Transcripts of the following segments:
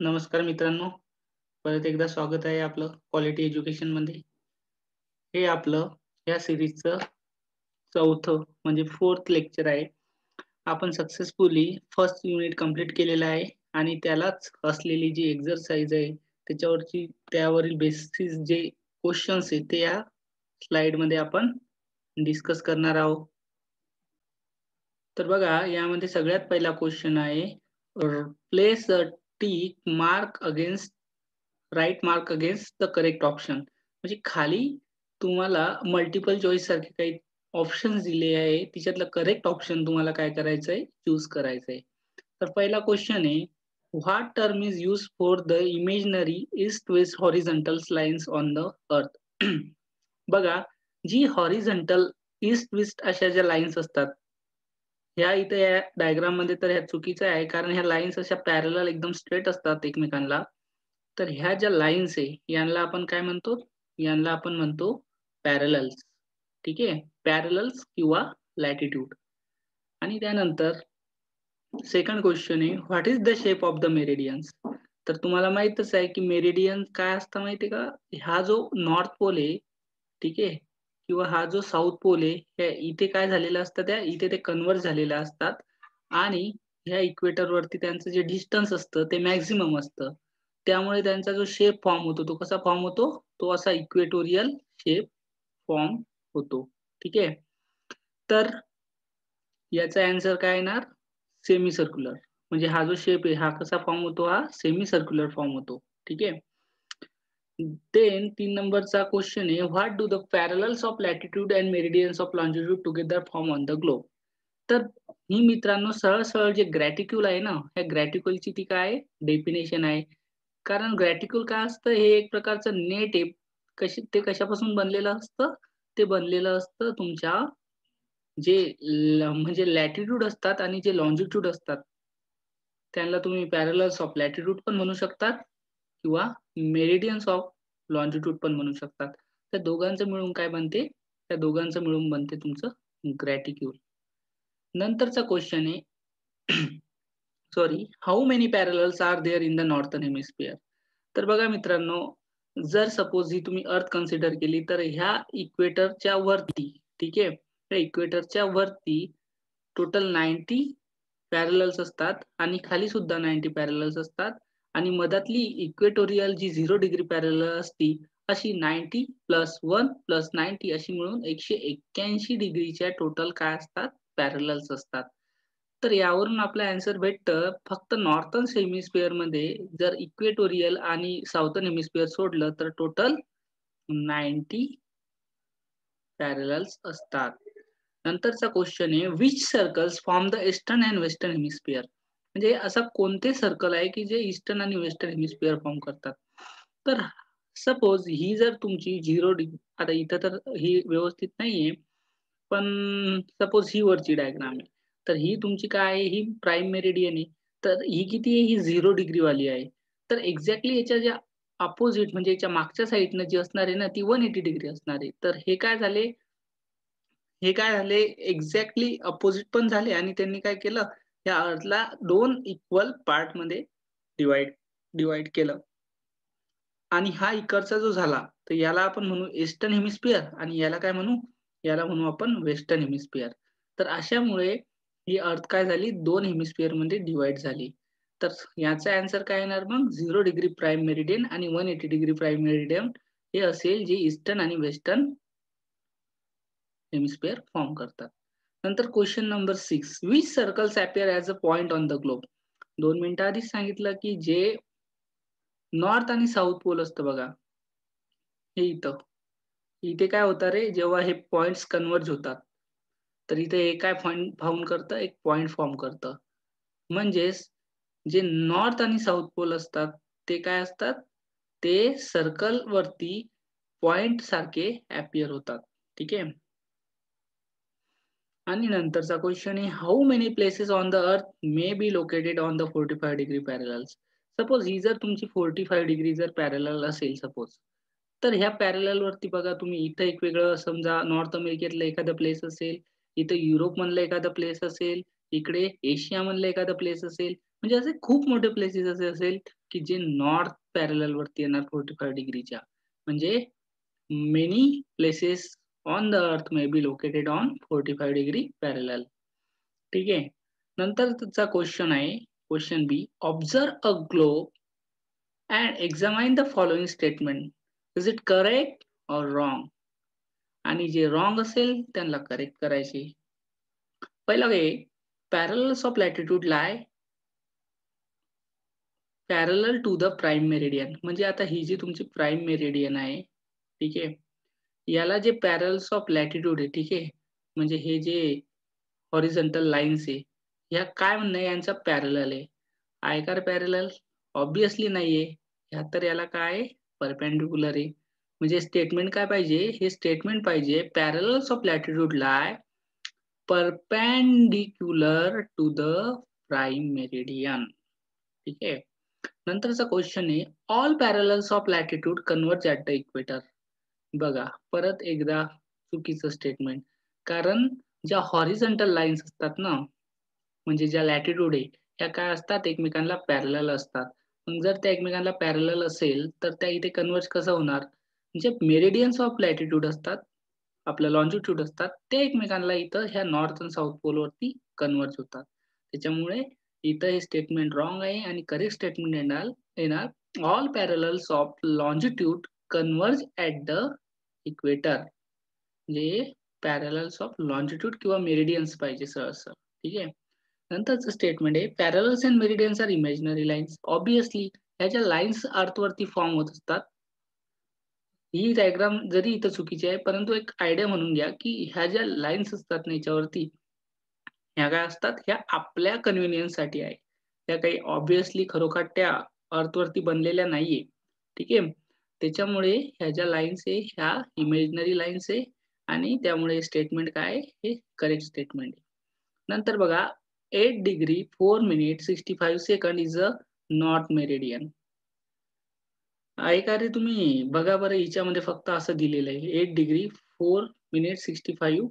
नमस्कार मित्रांनो, परत एकदा स्वागत आहे आपलं क्वालिटी एज्युकेशनमध्ये. हे आपलं या सीरीजचं चौथं म्हणजे 4th लेक्चर आहे. आपण सक्सेसफुली फर्स्ट युनिट कंप्लीट केलेलं आहे आणि त्यालाच असलेली जी एक्सरसाइज आहे, त्यावरील बेसिस जे क्वेशन्स आहेत, ते या स्लाइडमध्ये आपण डिस्कस करणार आहोत. तर बघा, यामध्ये सगळ्यात पहिला क्वेशन आहे, place a tick mark against right mark against the correct option. म्हणजे खाली तुम्हाला मल्टिपल चॉईस सारखे काही ऑप्शन्स दिले आहे. तिच्यातलं करेक्ट ऑप्शन तुम्हाला काय करायचंय? चूज करायचंय. तर पहिला क्वेशन आहे, what term is used for the imaginary east west horizontal lines on the अर्थ? बघा, जी हॉरिझॉन्टल ईस्ट वेस्ट अशा ज्या लाईन्स असतात, ह्या इथे या डायग्राम मध्ये तर ह्या चुकीचं आहे, कारण ह्या लाईन्स अशा पॅरलल एकदम स्ट्रेट असतात एकमेकांना. तर ह्या ज्या लाईन्स आहे, यांना आपण काय म्हणतो? यांना आपण म्हणतो पॅरलल्स. ठीक आहे, पॅरलल्स किंवा लॅटिट्यूड. आणि त्यानंतर सेकंड क्वेश्चन आहे, what is the shape of the meridians? तर तुम्हाला माहितच आहे की मेरिडियन काय असतं माहिती आहे का? हा जो नॉर्थ पोल आहे, ठीक आहे, किंवा हा जो साऊथ पोल आहे, हे इथे काय झालेलं असतं, त्या इथे ते कन्व्हर्ज झालेले असतात आणि ह्या इक्वेटर वरती त्यांचं जे डिस्टन्स असतं ते मॅक्झिमम असतं. त्यामुळे त्यांचा जो शेप फॉर्म होतो तो कसा फॉर्म होतो? तो असा इक्वेटोरियल शेप फॉर्म होतो. ठीक आहे. तर याचा आन्सर काय येणार? Semi circular. म्हणजे हा जो शेप आहे हा कसा फॉर्म होतो? हा सेमी सर्क्युलर फॉर्म होतो. ठीक आहे. देन 3 नंबरचा क्वेश्चन आहे, what do the parallels of latitude and meridians of longitude together form on the globe? तर ही मित्रांनो सरळ सरळ जे ग्रॅटिक्यूल आहे ना, ह्या ग्रॅटिक्यूलची ती काय डेफिनेशन आहे. कारण ग्रॅटिक्यूल काय असतं? हे एक प्रकारचं नेट आहे. ते कशापासून बनलेलं असतं? ते बनलेलं असतं तुमच्या जे म्हणजे लॅटिट्यूड असतात आणि जे लॉन्जिट्यूड असतात, त्यांना तुम्ही पॅरलल्स ऑफ लॅटिट्यूड पण म्हणू शकतात किंवा मेरिडियन्स ऑफ लॉन्जिट्यूड पण म्हणू शकतात. त्या दोघांचं मिळून काय बनते? त्या दोघांचं मिळून बनते तुमचं ग्रॅटिक्यूल. नंतरचा क्वेश्चन आहे, sorry, how many parallels are there in the northern hemisphere? तर बघा मित्रांनो, जर सपोज ही तुम्ही अर्थ कन्सिडर केली तर ह्या इक्वेटरच्या वरती, ठीक आहे, त्या इक्वेटरच्या वरती टोटल 90 पॅरलल्स असतात आणि खाली सुद्धा 90 पॅरलल्स असतात आणि मधातली इक्वेटोरियल जी 0 डिग्री पॅरलल असती, अशी 90 प्लस 1 प्लस 90 अशी मिळून 181 डिग्रीच्या टोटल काय असतात? पॅरलल्स असतात. तर यावरून आपलं आन्सर भेटतं, फक्त नॉर्थर्न हेमिस्फिअर मध्ये जर इक्वेटोरियल आणि साऊथर्न हेमिस्फिअर सोडलं तर टोटल 90 पॅरलल्स असतात. नंतरचा क्वेश्चन आहे, which circles form the eastern and western hemisphere? म्हणजे असा कोणते सर्कल आहे की जे ईस्टर्न आणि वेस्टर्न हेमिस्फिअर फॉर्म करतात? तर सपोज ही जर तुमची 0 डिग्री, आता इथं तर ही व्यवस्थित नाहीये, पण सपोज ही वरची डायग्राम आहे. तर ही तुमची काय आहे? ही प्राइम मेरिडियन आहे. तर ही किती आहे? ही 0 डिग्री वाली आहे. तर एक्झॅक्टली याच्या ज्या अपोझिट म्हणजे याच्या मागच्या साइडनं जी असणार आहे ना, ती 180 डिग्री असणार आहे. तर हे काय झाले एक्झॅक्टली अपोझिट पण झाले आणि त्यांनी काय केलं, या अर्थला 2 इक्वल पार्टमध्ये डिवाइड डिवाइड केलं. आणि हा इकडचा जो झाला, तर याला आपण म्हणू ईस्टर्न हेमिस्फिअर आणि याला काय म्हणू? याला म्हणू आपण वेस्टर्न हेमिस्फिअर. तर अशामुळे ही अर्थ काय झाली? 2 हेमिस्फिअरमध्ये डिवाइड झाली. तर याचा आन्सर काय येणार मग? 0 डिग्री प्राइम मेरिडियन आणि 180 डिग्री प्राइम मेरिडियन हे असेल, जे ईस्टर्न आणि वेस्टर्न हेमिस्फिअर फॉर्म करतात. नंतर question number 6, which circles appear as a point on the globe? 2 मिनिटं आधीच सांगितलं की जे नॉर्थ आणि साऊथ पोल असतं बघा, हे इथं. इथे काय होतं रे, जेव्हा हे पॉइंट्स कन्व्हर्ज होतात, तर इथे हे काय फॉर्म करतं? एक पॉइंट फॉर्म करतं. म्हणजेच जे नॉर्थ आणि साऊथ पोल असतात, ते काय असतात? ते सर्कल वरती पॉइंट सारखे अपीअर होतात. ठीक आहे. आणि नंतरचा क्वेश्चन आहे, how many places on the earth may be located on the 45 degree parallels? Suppose ही जर तुमची 45 डिग्री जर पॅरलल असेल सपोज, तर ह्या पॅरलल वरती बघा तुम्ही, इथं एक वेगळं समजा नॉर्थ अमेरिकेतलं एखादं प्लेस असेल, इथं युरोप मधलं एखादं प्लेस असेल, इकडे एशिया मधलं एखादं प्लेस असेल, म्हणजे असे खूप मोठे प्लेसेस असे असेल, की जे नॉर्थ पॅरलल वरती येणार 45 डिग्रीच्या. म्हणजे many places on the earth may be located on 45 degree parallel. ठीक आहे. नंतर तुमचा क्वेश्चन आहे, question B. Observe a globe and examine the following statement. Is it correct or wrong? आणि जे रॉंग असेल त्यांना करेक्ट करायचे. पहिलं आहे, parallels of latitude lie parallel to the prime meridian. म्हणजे आता ही जी तुमची प्राइम मेरिडियन आहे, ठीक आहे. याला जे पॅरलल्स ऑफ लॅटिट्यूड आहे, ठीक आहे. म्हणजे हे जे हॉरिझॉन्टल लाईन्स आहे, ह्या काय म्हणणं आहे यांचा पॅरलल आहे. आहे का पॅरलल? ऑब्व्हियसली नाहीये. ह्या तर याला काय आहे? परपेंडिक्युलर आहे. म्हणजे स्टेटमेंट काय पाहिजे? हे स्टेटमेंट पाहिजे parallels of latitude lie perpendicular to the prime meridian. ठीक आहे. नंतरचा क्वेश्चन आहे, all parallels of latitude converge at the equator. बघा, परत एकदा चुकीचं स्टेटमेंट. कारण ज्या हॉरिझॉन्टल लाईन्स असतात ना, म्हणजे ज्या लॅटिट्यूड आहे, त्या काय असतात? एकमेकांना पॅरलल असतात. मग जर त्या एकमेकांना पॅरलल असेल, तर त्या इथे कन्वर्ज कसं होणार? म्हणजे मेरिडियन्स ऑफ लॅटिट्यूड असतात, आपलं लॉन्जिट्यूड असतात, ते एकमेकांना इथं ह्या नॉर्थ आणि साऊथ पोलवरती कन्वर्ज होतात. त्याच्यामुळे इथं हे स्टेटमेंट रॉंग आहे आणि करेक्ट स्टेटमेंट येणार all parallels of longitude converge at the equator. म्हणजे पॅरलल्स ऑफ लॉन्जिट्यूड किंवा मेरिडियन्स पाहिजे सरळ. ठीक आहे. नंतरचं स्टेटमेंट आहे, parallels and meridians are imaginary lines. Obviously ह्या ज्या लाईन्स अर्थवरती फॉर्म होत असतात, ही डायग्राम जरी इथं चुकीची आहे, परंतु एक आयडिया म्हणून घ्या, की ह्या ज्या लाईन्स असतात ना याच्यावरती, ह्या काय असतात? ह्या आपल्या कन्व्हिनियन्ससाठी आहे. त्या काही ऑब्व्हियसली खरोखर अर्थवरती बनलेल्या नाहीये. ठीक आहे. त्याच्यामुळे ह्या ज्या लाईन्स आहे, ह्या इमॅजिनरी लाईन्स आहे आणि त्यामुळे स्टेटमेंट काय आहे? हे करेक्ट स्टेटमेंट आहे. नंतर बघा, 8 degree 4 minute 65 second is a north meridian. ऐका रे तुम्ही, बघा बरं हिच्यामध्ये फक्त असं दिलेलं आहे 8 डिग्री 4 मिनिट 65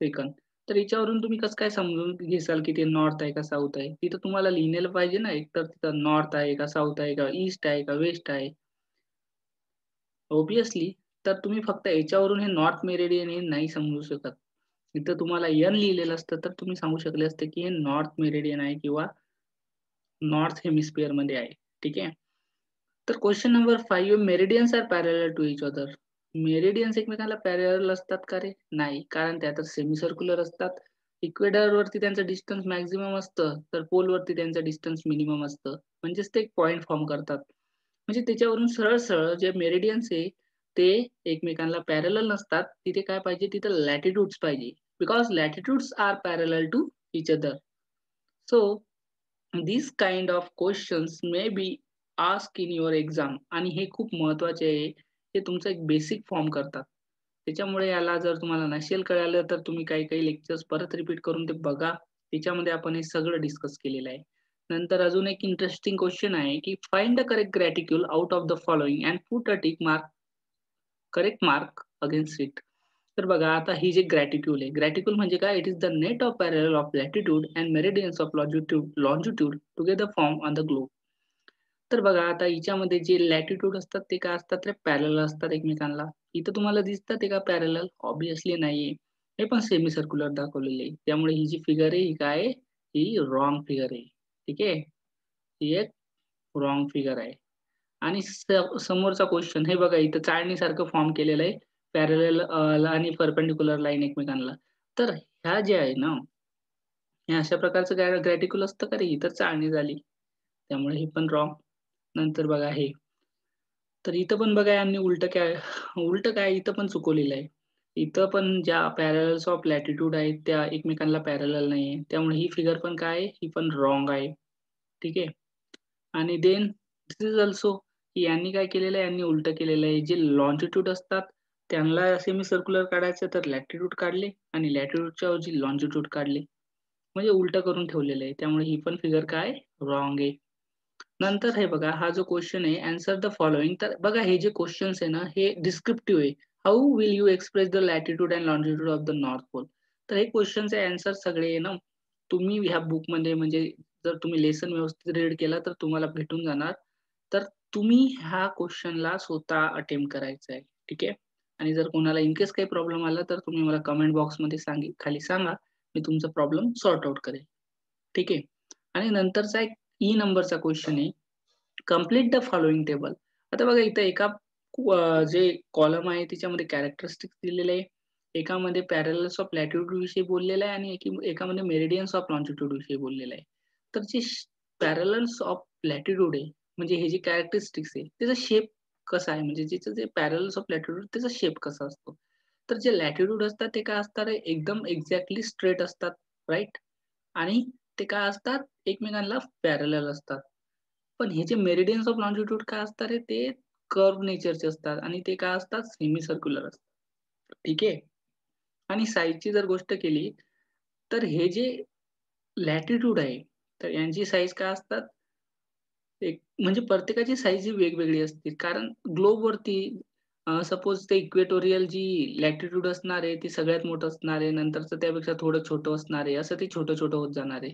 सेकंद. तर हिच्यावरून तुम्ही कसं काय समजून घेसाल की ते नॉर्थ आहे का साऊथ आहे? तिथं तुम्हाला लिहिलेलं पाहिजे ना, एकतर तिथं नॉर्थ आहे का साऊथ आहे का ईस्ट आहे का वेस्ट आहे? ऑब्व्हियसली तर तुम्ही फक्त याच्यावरून हे नॉर्थ मेरिडियन हे नाही समजू शकत. इथं तुम्हाला एन लिहिलेलं असतं तर तुम्ही सांगू शकले असते की हे नॉर्थ मेरिडियन आहे किंवा नॉर्थ हेमिस्फिअर मध्ये आहे. ठीक आहे. तर question number 5, meridians are parallel to each other. Meridians एकमेकांना पॅरलल असतात का रे? नाही, कारण त्या तर सेमी सर्क्युलर असतात. इक्वेटर वरती त्यांचं डिस्टन्स मॅक्सिमम असतं, तर पोल वरती त्यांचं डिस्टन्स मिनिमम असतं. म्हणजेच ते एक पॉइंट फॉर्म करतात. म्हणजे त्याच्यावरून सरळ जे मेरिडियन्स आहे ते एकमेकांना पॅरलल नसतात. तिथे काय पाहिजे? तिथे लॅटिट्यूड्स पाहिजे. Because latitudes are parallel to each other. So this kind of questions may be ask in your exam आणि हे खूप महत्त्वाचे आहे. हे तुमचं एक बेसिक फॉर्म करतात. त्याच्यामुळे याला जर तुम्हाला नसेल कळालं तर तुम्ही काही लेक्चर्स परत रिपीट करून ते बघा. त्याच्यामध्ये आपण हे सगळं डिस्कस केलेलं आहे. नंतर अजून एक इंटरेस्टिंग क्वेश्चन आहे की find the correct graticule out of the following and put a correct mark against it. तर बघा, आता ही जी ग्रॅटिक्यूल आहे, ग्रॅटिक्यूल म्हणजे काय? It is the net of parallel of latitude and meridians of longitude together form on the globe. तर बघा, आता हिच्यामध्ये जे लॅटिट्यूड असतात ते काय असतात? ते पॅरलल असतात एकमेकांना. इथं तुम्हाला दिसतं ते का पॅरलल? ऑब्व्हियसली नाहीये. हे पण सेमी सर्क्युलर दाखवलेले आहे. त्यामुळे ही जी फिगर आहे ही काय आहे? ही रॉंग फिगर आहे. ठीक आहे. ही एक रॉंग फिगर आहे. आणि समोरचा क्वेश्चन हे बघा, इथं चाळणीसारखं फॉर्म केलेलं आहे. पॅरलल आणि परपेंडिक्युलर लाईन एकमेकांना. तर ह्या ज्या आहे ना, हे अशा प्रकारचं ग्रॅटिक्यूल असतं का रे? ही तर चाळणी झाली. त्यामुळे हे पण रॉंग. नंतर बघा हे. तर इथं पण बघा यांनी उलटं काय इथं पण चुकवलेलं आहे. इथं पण ज्या पॅरलल्स ऑफ लॅटिट्यूड आहेत त्या एकमेकांना पॅरलल नाहीये. त्यामुळे ही फिगर पण काय आहे? ही पण रॉंग आहे. ठीक आहे. आणि देन दिस इज अल्सो यांनी काय केलेलं आहे? यांनी उलटं केलेलं आहे. जे लॉन्जिट्यूड असतात त्यांना सेमी सर्क्युलर काढायचं तर लॅटिट्यूड काढले आणि लॅटिट्यूडच्या ऐवजी लॉन्जिट्यूड काढले. म्हणजे उलटं करून ठेवलेलं आहे. त्यामुळे ही पण फिगर काय? रॉंग आहे. नंतर हे बघा, हा जो क्वेश्चन आहे आन्सर द फॉलोइंग. तर बघा, हे जे क्वेश्चन्स आहे ना हे डिस्क्रिप्टिव्ह आहे. How will you express the latitude and longitude of the north pole. तर हे क्वेश्चनचे आन्सर सगळे आहे ना तुम्ही ह्या बुकमध्ये म्हणजे जर तुम्ही लेसन व्यवस्थित रीड केला तर तुम्हाला भेटून जाणार. तर तुम्ही ह्या क्वेशनला स्वतः अटेम्प्ट करायचं आहे. ठीक आहे. आणि जर कोणाला इन केस काही प्रॉब्लेम आला तर तुम्ही मला कमेंट बॉक्समध्ये खाली सांगा. मी तुमचा प्रॉब्लेम सॉर्ट आउट करेल. ठीक आहे. आणि नंतरचा एक ई नंबरचा क्वेशन आहे. Complete the following table. आता बघा इथं जे कॉलम आहे त्याच्यामध्ये कॅरेक्टरिस्टिक्स दिलेले आहे. एकामध्ये पॅरलल्स ऑफ लॅटिट्यूड विषयी बोललेलं आहे आणि एकामध्ये मेरिडियन्स ऑफ लॉन्जिट्यूड विषयी बोललेलं आहे. तर जे पॅरलल्स ऑफ लॅटिट्यूड आहे म्हणजे हे जे कॅरेक्टरिस्टिक्स आहे त्याचा शेप कसा आहे म्हणजे ज्याचं जे पॅरलल्स ऑफ लॅटिट्यूड त्याचा शेप कसा असतो. तर जे लॅटिट्यूड असतात ते काय असतात एकदम एक्झॅक्टली स्ट्रेट असतात, राइट? आणि ते काय असतात एकमेकांना पॅरलल असतात. पण हे जे मेरिडियन्स ऑफ लॉन्जिट्यूड काय असतात रे ते कर्व्ह नेचरचे असतात आणि ते काय असतात सेमी सर्क्युलर असतात. ठीक आहे. आणि साईजची जर गोष्ट केली तर हे जे लॅटिट्यूड आहे तर यांची साईज काय असतात एक म्हणजे प्रत्येकाची साईज ही वेगवेगळी असते. कारण ग्लोबवरती सपोज ते इक्वेटोरियल जी लॅटिट्यूड असणार आहे, ती सगळ्यात मोठं असणार आहे. नंतरचं त्यापेक्षा थोडं छोटं असणार आहे. असं ते छोटं-छोटं होत जाणार आहे.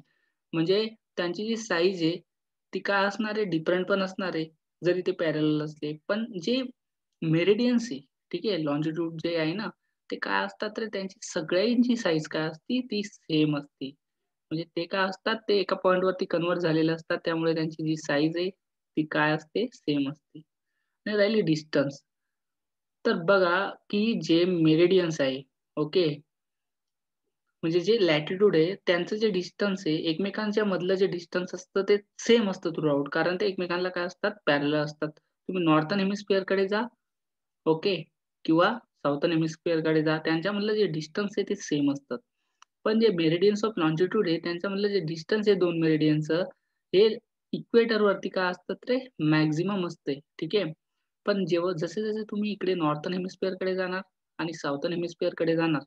म्हणजे त्यांची जी साईज आहे, ती काय असणार आहे, डिफरंट पण असणार आहे, जरी ते पॅरलल असले. पण जे मेरिडियन्स आहे, ठीक आहे, लॉन्जिट्यूड जे आहे ना, ते काय असतात तर त्यांची सगळ्यांची साईज काय असते, ती सेम असते. म्हणजे ते काय असतात, ते एका पॉइंटवरती कन्व्हर्ट झालेले असतात. त्यामुळे त्यांची जी साईज आहे, ती काय असते, सेम असते. आणि राहिली डिस्टन्स. तर बघा, की जे मेरिडियन्स आहे, ओके. म्हणजे जे लॅटिट्यूड आहे, त्यांचं जे डिस्टन्स आहे, एकमेकांच्या मधलं जे डिस्टन्स असतं, ते सेम असतं थ्रूआउट. कारण ते एकमेकांना काय असतात, पॅरलल असतात. तुम्ही नॉर्थर्न हेमिस्फिअरकडे जा, ओके. किंवा साउथर्न हेमिस्फिअरकडे जा, त्यांच्यामधलं जे डिस्टन्स आहे, ते सेम असतात. पण जे मेरिडियन्स ऑफ लॉन्जिट्यूड आहे, त्यांच्यामधलं जे डिस्टन्स आहे 2 मेरिडियनचं, हे इक्वेटरवरती काय असतं रे, मॅक्सिमम असते. ठीक आहे. पण जेव्हा जसे-जसे तुम्ही इकडे नॉर्थर्न हेमिस्फिअरकडे जाणार आणि साउथर्न हेमिस्फिअरकडे जाणार,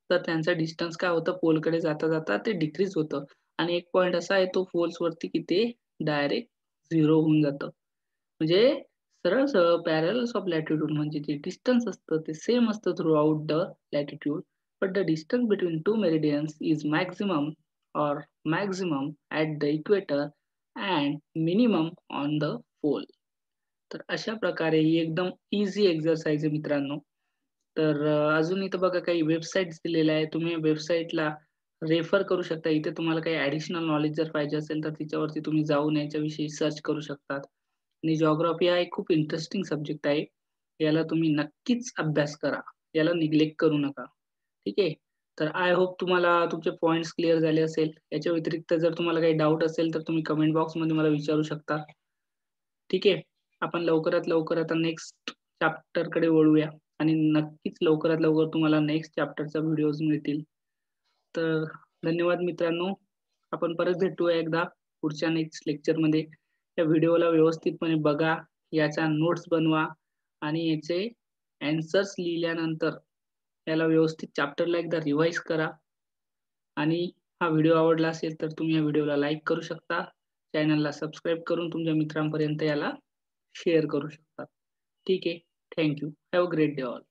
तर त्यांचा डिस्टन्स काय होतं पोलकडे जाता-जाता ते डिक्रीज होतं आणि एक पॉइंट असा आहे तो पोल्सवरती की ते डायरेक्ट 0 होऊन जातं. म्हणजे सरळ-सरळ पॅरलल्स ऑफ लॅटिट्यूड म्हणजे जे डिस्टन्स असतं ते सेम असतं throughout the latitude, but the distance between 2 meridians is maximum at the equator and minimum on the pole. तर अशा प्रकारे ही एकदम ईझी एक्सरसाइज आहे मित्रांनो. तर अजून इथं बघा काही वेबसाईट्स दिलेल्या आहेत. तुम्ही वेबसाईटला रेफर करू शकता. इथे तुम्हाला काही ॲडिशनल नॉलेज जर पाहिजे असेल, तर तिच्यावरती तुम्ही जाऊन याच्याविषयी सर्च करू शकतात. आणि जिओग्राफी हा एक खूप इंटरेस्टिंग सब्जेक्ट आहे. याला तुम्ही नक्कीच अभ्यास करा. याला निग्लेक्ट करू नका. ठीक आहे. तर आय होप तुम्हाला तुमचे पॉइंट्स क्लिअर झाले असेल. याच्या व्यतिरिक्त जर तुम्हाला काही डाउट असेल, तर तुम्ही कमेंट बॉक्समध्ये मला विचारू शकता. ठीक आहे. आपण लवकरात लवकर आता नेक्स्ट चॅप्टरकडे वळूया आणि नक्कीच लवकरात लवकर तुम्हाला नेक्स्ट चॅप्टरचा व्हिडिओज मिळतील. तर धन्यवाद मित्रांनो. आपण परत भेटूया एकदा पुढच्या नेक्स्ट लेक्चरमध्ये. या व्हिडिओला व्यवस्थितपणे बघा, याच्या नोट्स बनवा आणि याचे ॲन्सर्स लिहिल्यानंतर याला व्यवस्थित चॅप्टरला एकदा रिवाईज करा. आणि हा व्हिडिओ आवडला असेल तर तुम्ही या व्हिडिओला लाईक करू शकता. चॅनलला सबस्क्राईब करून तुमच्या मित्रांपर्यंत याला शेअर करू शकता. ठीक आहे. Thank you. Have a great day all.